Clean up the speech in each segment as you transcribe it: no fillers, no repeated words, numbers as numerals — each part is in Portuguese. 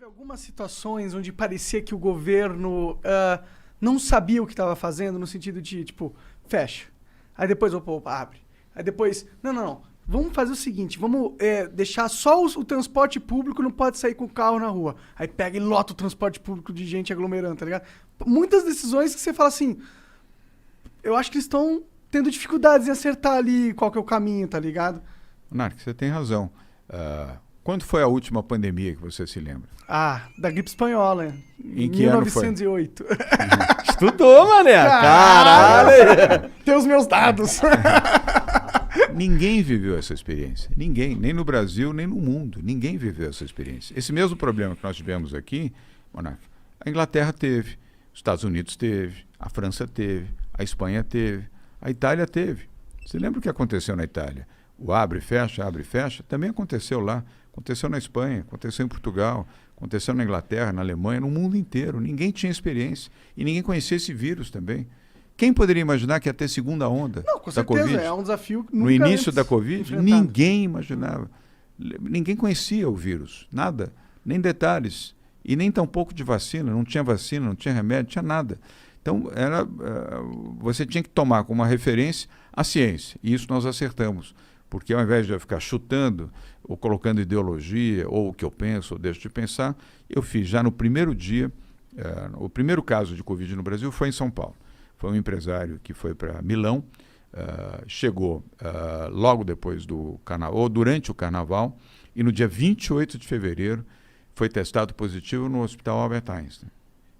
Teve algumas situações onde parecia que o governo não sabia o que estava fazendo, no sentido de, tipo, fecha. Aí depois, opa, abre. Aí depois, não. Vamos fazer o seguinte, vamos deixar só o transporte público, não pode sair com o carro na rua. Aí pega e lota o transporte público de gente aglomerando, tá ligado? Muitas decisões que você fala assim, eu acho que eles estão tendo dificuldades em acertar ali qual que é o caminho, tá ligado? Monark, você tem razão. Quando foi a última pandemia que você se lembra? Da gripe espanhola. Em que ano foi? 1908. Estudou, mané. Caralho. Tem os meus dados. Ninguém viveu essa experiência. Ninguém. Nem no Brasil, nem no mundo. Ninguém viveu essa experiência. Esse mesmo problema que nós tivemos aqui, Monark, a Inglaterra teve, os Estados Unidos teve, a França teve, a Espanha teve, a Itália teve. Você lembra o que aconteceu na Itália? O abre e fecha, também aconteceu lá. Aconteceu na Espanha, aconteceu em Portugal, aconteceu na Inglaterra, na Alemanha, no mundo inteiro. Ninguém tinha experiência e ninguém conhecia esse vírus também. Quem poderia imaginar que ia ter segunda onda Não, com da certeza, Covid? é um desafio que No nunca início antes da Covid, enfrentado. ninguém imaginava. Ninguém conhecia o vírus, nada, nem detalhes. E nem tampouco de vacina, não tinha remédio, não tinha nada. Então, você tinha que tomar como uma referência a ciência, e isso nós acertamos. Porque ao invés de eu ficar chutando, ou colocando ideologia, ou o que eu penso, ou deixo de pensar, eu fiz já no primeiro dia, o primeiro caso de Covid no Brasil foi em São Paulo. Foi um empresário que foi para Milão, chegou logo depois do carnaval, ou durante o carnaval, e no dia 28 de fevereiro foi testado positivo no Hospital Albert Einstein.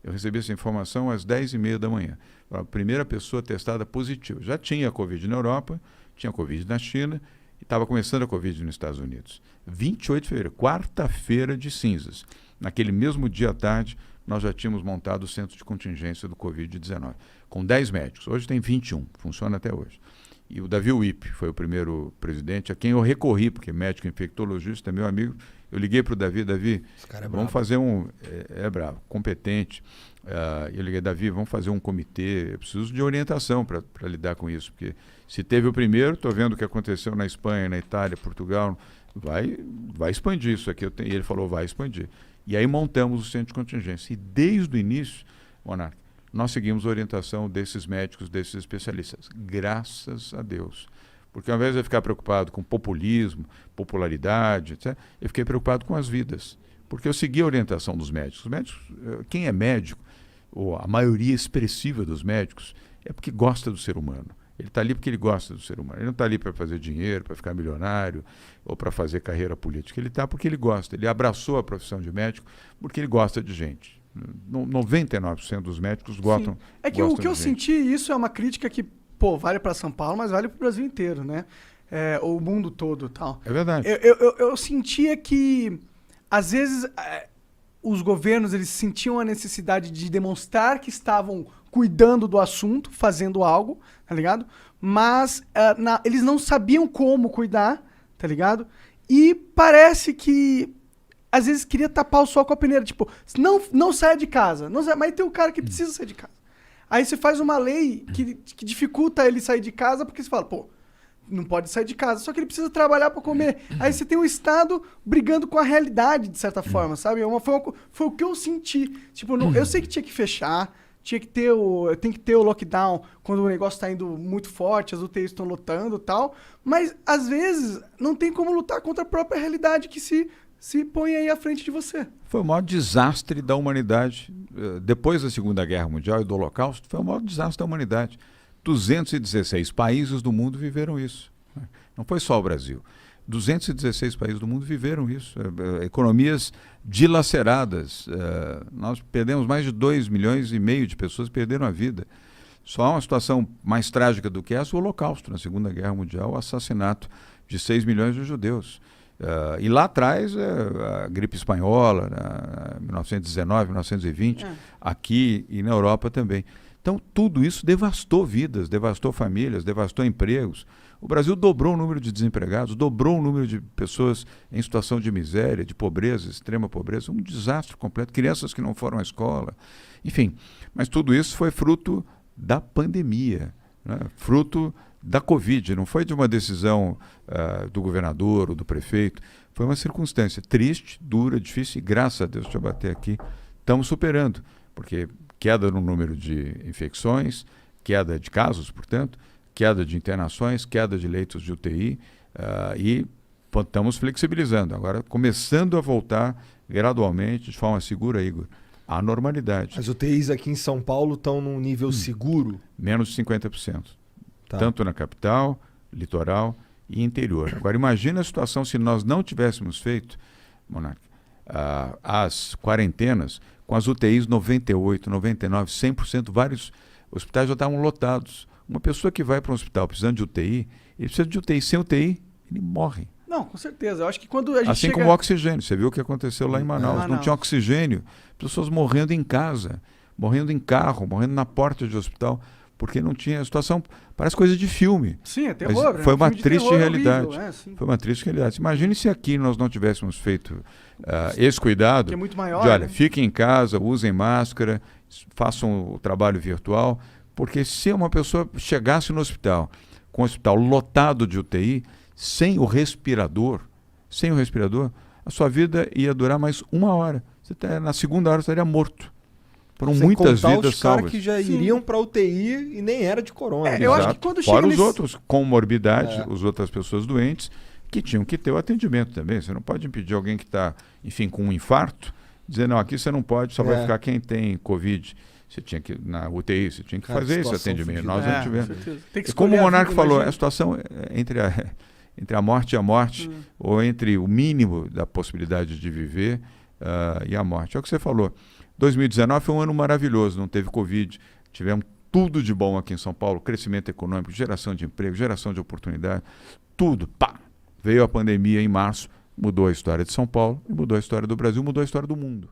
Eu recebi essa informação às 10h30 da manhã. A primeira pessoa testada positiva. Já tinha Covid na Europa, tinha Covid na China, e estava começando a Covid nos Estados Unidos. 28 de fevereiro, quarta-feira de cinzas. Naquele mesmo dia à tarde, nós já tínhamos montado o centro de contingência do Covid-19, com 10 médicos. Hoje tem 21, funciona até hoje. E o Davi Wipp foi o primeiro presidente a quem eu recorri, porque médico infectologista é meu amigo. Eu liguei para o Davi, vamos fazer bravo, competente. Eu liguei, Davi, vamos fazer um comitê, eu preciso de orientação para lidar com isso, porque se teve o primeiro, estou vendo o que aconteceu na Espanha, na Itália, Portugal, vai expandir isso aqui. E ele falou, vai expandir. E aí montamos o centro de contingência. E desde o início, Monark, nós seguimos a orientação desses médicos, desses especialistas. Graças a Deus. Porque ao invés de eu ficar preocupado com populismo, popularidade, etc., eu fiquei preocupado com as vidas. Porque eu segui a orientação dos médicos. Os médicos, quem é médico, ou a maioria expressiva dos médicos, é porque gosta do ser humano. Ele está ali porque ele gosta do ser humano. Ele não está ali para fazer dinheiro, para ficar milionário ou para fazer carreira política. Ele está porque ele gosta. Ele abraçou a profissão de médico porque ele gosta de gente. 99% dos médicos gostam. Sim. É que o que eu senti, isso é uma crítica que, vale para São Paulo, mas vale para o Brasil inteiro, né? O mundo todo e tal. É verdade. Eu sentia que, às vezes, os governos eles sentiam a necessidade de demonstrar que estavam cuidando do assunto, fazendo algo, tá ligado? Mas eles não sabiam como cuidar, tá ligado? E parece que às vezes queria tapar o sol com a peneira, tipo, não saia de casa, mas tem um cara que precisa sair de casa. Aí você faz uma lei que dificulta ele sair de casa, porque você fala, não pode sair de casa, só que ele precisa trabalhar para comer. Aí você tem o Estado brigando com a realidade, de certa forma, sabe? Foi o que eu senti. Tipo, eu sei que tinha que fechar, tem que ter o lockdown quando o negócio está indo muito forte, as UTIs estão lotando e tal, mas às vezes não tem como lutar contra a própria realidade que se põe aí à frente de você. Foi o maior desastre da humanidade. Depois da Segunda Guerra Mundial e do Holocausto, foi o maior desastre da humanidade. 216 países do mundo viveram isso. Não foi só o Brasil. 216 países do mundo viveram isso. Economias dilaceradas. Nós perdemos mais de 2,5 milhões de pessoas que perderam a vida. Só há uma situação mais trágica do que essa, o Holocausto, na Segunda Guerra Mundial, o assassinato de 6 milhões de judeus. E lá atrás, a gripe espanhola, 1919, 1920, aqui e na Europa também. Então, tudo isso devastou vidas, devastou famílias, devastou empregos. O Brasil dobrou o número de desempregados, dobrou o número de pessoas em situação de miséria, de pobreza, extrema pobreza, um desastre completo, crianças que não foram à escola, enfim. Mas tudo isso foi fruto da pandemia, né? Fruto da Covid, não foi de uma decisão do governador ou do prefeito, foi uma circunstância triste, dura, difícil, e graças a Deus, deixa eu bater aqui, estamos superando, porque queda no número de infecções, queda de casos, portanto, queda de internações, queda de leitos de UTI, e estamos flexibilizando, agora começando a voltar gradualmente, de forma segura, Igor, à normalidade. As UTIs aqui em São Paulo estão num nível seguro? Menos de 50%. Tá. Tanto na capital, litoral e interior. Agora, imagina a situação se nós não tivéssemos feito, Monarca, as quarentenas com as UTIs 98%, 99%, 100%, vários hospitais já estavam lotados. Uma pessoa que vai para um hospital precisando de UTI, ele precisa de UTI. Sem UTI, ele morre. Não, com certeza. Eu acho que quando a gente assim chega... como o oxigênio. Você viu o que aconteceu lá em Manaus. Não tinha oxigênio. Pessoas morrendo em casa, morrendo em carro, morrendo na porta de hospital, porque não tinha a situação. Parece coisa de filme. Sim, é terror. Foi uma triste realidade. Horrível, foi uma triste realidade. Imagine se aqui nós não tivéssemos feito esse cuidado. Que é muito maior. De, olha, né? fiquem em casa, usem máscara, façam o trabalho virtual, porque se uma pessoa chegasse no hospital, com o hospital lotado de UTI, sem o respirador, a sua vida ia durar mais 1 hora. Na segunda hora você estaria morto. Foram Sem muitas contar vidas os caras salvas. que já iriam para UTI e nem era de corona. Eu acho que quando chega fora os nesse... outros com morbidade, as outras pessoas doentes, que tinham que ter o atendimento também. Você não pode impedir alguém que está, enfim, com um infarto, dizer, não, aqui você não pode, só vai ficar quem tem Covid. Você tinha que, na UTI, você tinha que fazer esse atendimento. Nós não tivemos. E como o Monarca falou, a situação entre a morte e a morte, ou entre o mínimo da possibilidade de viver e a morte. É o que você falou. 2019 foi um ano maravilhoso, não teve Covid, tivemos tudo de bom aqui em São Paulo, crescimento econômico, geração de emprego, geração de oportunidade, tudo, pá! Veio a pandemia em março, mudou a história de São Paulo, mudou a história do Brasil, mudou a história do mundo.